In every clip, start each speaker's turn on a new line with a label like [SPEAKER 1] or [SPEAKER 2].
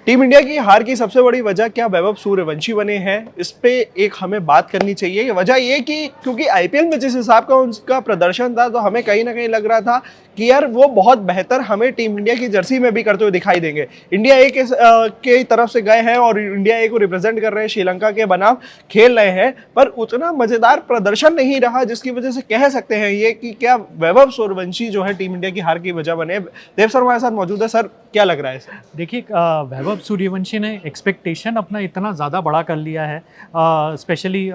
[SPEAKER 1] Team India की हार की सबसे बड़ी वजह क्या वैभव सूर्यवंशी बने हैं, इस पे एक हमें बात करनी चाहिए। वजह ये कि क्योंकि आईपीएल में जिस हिसाब का उनका प्रदर्शन था, तो हमें कहीं ना कहीं लग रहा था कि यार वो बहुत बेहतर हमें टीम इंडिया की जर्सी में भी करते हुए दिखाई देंगे। इंडिया ए के तरफ से गए हैं और इंडिया ए को रिप्रेजेंट कर रहे हैं, श्रीलंका के बनाम खेल रहे हैं, पर उतना मजेदार प्रदर्शन नहीं रहा, जिसकी वजह से कह सकते हैं ये कि क्या वैभव सूर्यवंशी जो है टीम इंडिया की हार की वजह बने। देव सर हमारे साथ मौजूद है। सर, क्या लग रहा है सर?
[SPEAKER 2] देखिए, वैभव सूर्यवंशी ने एक्सपेक्टेशन अपना इतना ज़्यादा बड़ा कर लिया है, स्पेशली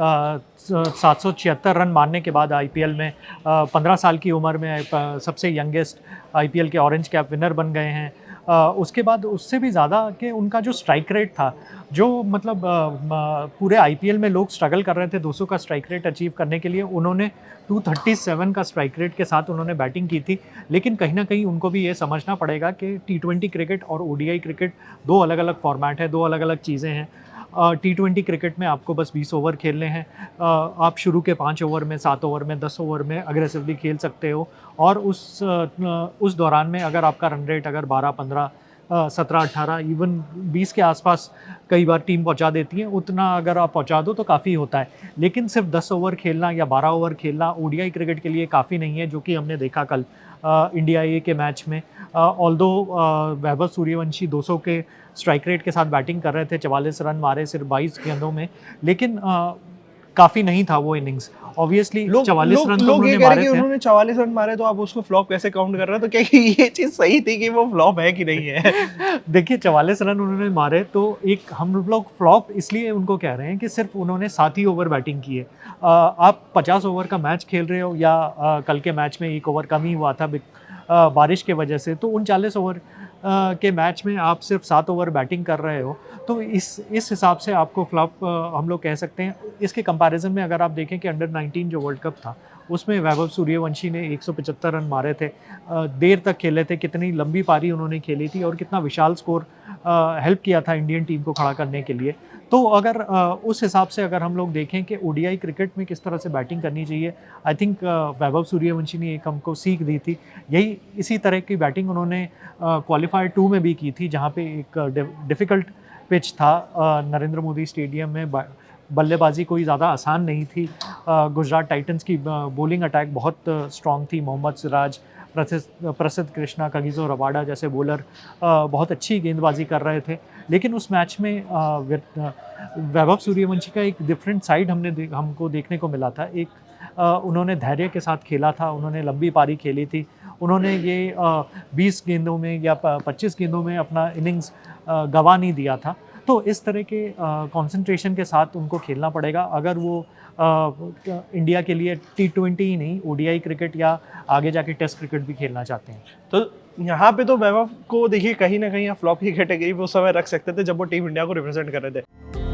[SPEAKER 2] 776 रन मारने के बाद आईपीएल में 15 साल की उम्र में सबसे यंगेस्ट आईपीएल के ऑरेंज कैप विनर बन गए हैं। उसके बाद उससे भी ज़्यादा कि उनका जो स्ट्राइक रेट था, जो मतलब पूरे आईपीएल में लोग स्ट्रगल कर रहे थे 200 का स्ट्राइक रेट अचीव करने के लिए, उन्होंने 237 का स्ट्राइक रेट के साथ उन्होंने बैटिंग की थी। लेकिन कहीं ना कहीं उनको भी ये समझना पड़ेगा कि टी20 क्रिकेट और ओडीआई क्रिकेट दो अलग अलग फॉर्मेट है, दो अलग अलग चीज़ें हैं। टी20 क्रिकेट में आपको बस 20 ओवर खेलने हैं। आप शुरू के 5 ओवर में, 7 ओवर में, 10 ओवर में अग्रेसिवली खेल सकते हो, और उस दौरान में अगर आपका रन रेट अगर 12, 15, 17, 18, इवन 20 के आसपास कई बार टीम पहुंचा देती है, उतना अगर आप पहुंचा दो तो काफ़ी होता है। लेकिन सिर्फ 10 ओवर खेलना या 12 ओवर खेलना ओडीआई क्रिकेट के लिए काफ़ी नहीं है, जो कि हमने देखा कल इंडिया ए के मैच में। ऑल्दो वैभव सूर्यवंशी 200 के स्ट्राइक रेट के साथ बैटिंग कर रहे थे, 44 रन मारे सिर्फ 22 गेंदों में, लेकिन काफ़ी नहीं था वो इनिंग्स। ऑब्वियसली 44 रन तो
[SPEAKER 1] लोग ये
[SPEAKER 2] उन्होंने
[SPEAKER 1] कह रहे
[SPEAKER 2] मारे
[SPEAKER 1] हैं कि
[SPEAKER 2] थे।
[SPEAKER 1] उन्होंने 44 रन मारे, तो आप उसको फ्लॉप कैसे काउंट कर रहे हो? तो क्या ये चीज सही थी कि वो फ्लॉप है कि नहीं है?
[SPEAKER 2] देखिए, 44 रन उन्होंने मारे तो एक हम लोग फ्लॉप इसलिए उनको कह रहे हैं कि सिर्फ उन्होंने 7 ही ओवर बैटिंग की है। आप 50 ओवर का मैच खेल रहे हो, या कल के मैच में 1 ओवर कम ही हुआ था बारिश के वजह से, तो 39 ओवर के मैच में आप सिर्फ 7 ओवर बैटिंग कर रहे हो, तो इस हिसाब से आपको फ्लॉप हम लोग कह सकते हैं। इसके कंपैरिजन में अगर आप देखें कि अंडर 19 जो वर्ल्ड कप था, उसमें वैभव सूर्यवंशी ने 175 रन मारे थे, देर तक खेले थे, कितनी लंबी पारी उन्होंने खेली थी और कितना विशाल स्कोर हेल्प किया था इंडियन टीम को खड़ा करने के लिए। तो अगर उस हिसाब से अगर हम लोग देखें कि ओडीआई क्रिकेट में किस तरह से बैटिंग करनी चाहिए, आई थिंक वैभव सूर्यवंशी ने एक हमको सीख दी थी। इसी तरह की बैटिंग उन्होंने क्वालिफायर 2 में भी की थी, जहाँ पे एक डिफ़िकल्ट पिच था नरेंद्र मोदी स्टेडियम में। बल्लेबाजी कोई ज़्यादा आसान नहीं थी। गुजरात टाइटंस की बॉलिंग अटैक बहुत स्ट्रॉन्ग थी। मोहम्मद सिराज, प्रसिद्ध कृष्णा, कगिसो रबाडा जैसे बॉलर बहुत अच्छी गेंदबाजी कर रहे थे। लेकिन उस मैच में वैभव सूर्यवंशी का एक डिफरेंट साइड हमको देखने को मिला था। एक उन्होंने धैर्य के साथ खेला था, उन्होंने लंबी पारी खेली थी, उन्होंने ये 20 गेंदों में या 25 गेंदों में अपना इनिंग्स गंवा नहीं दिया था। तो इस तरह के कंसंट्रेशन के साथ उनको खेलना पड़ेगा अगर वो इंडिया के लिए टी20 ही नहीं, ओडीआई क्रिकेट या आगे जाके टेस्ट क्रिकेट भी खेलना चाहते हैं।
[SPEAKER 1] तो यहाँ पे तो वैभव को देखिए कहीं ना कहीं आप फ्लॉप की कैटेगरी में उस समय रख सकते थे जब वो टीम इंडिया को रिप्रेजेंट कर रहे थे।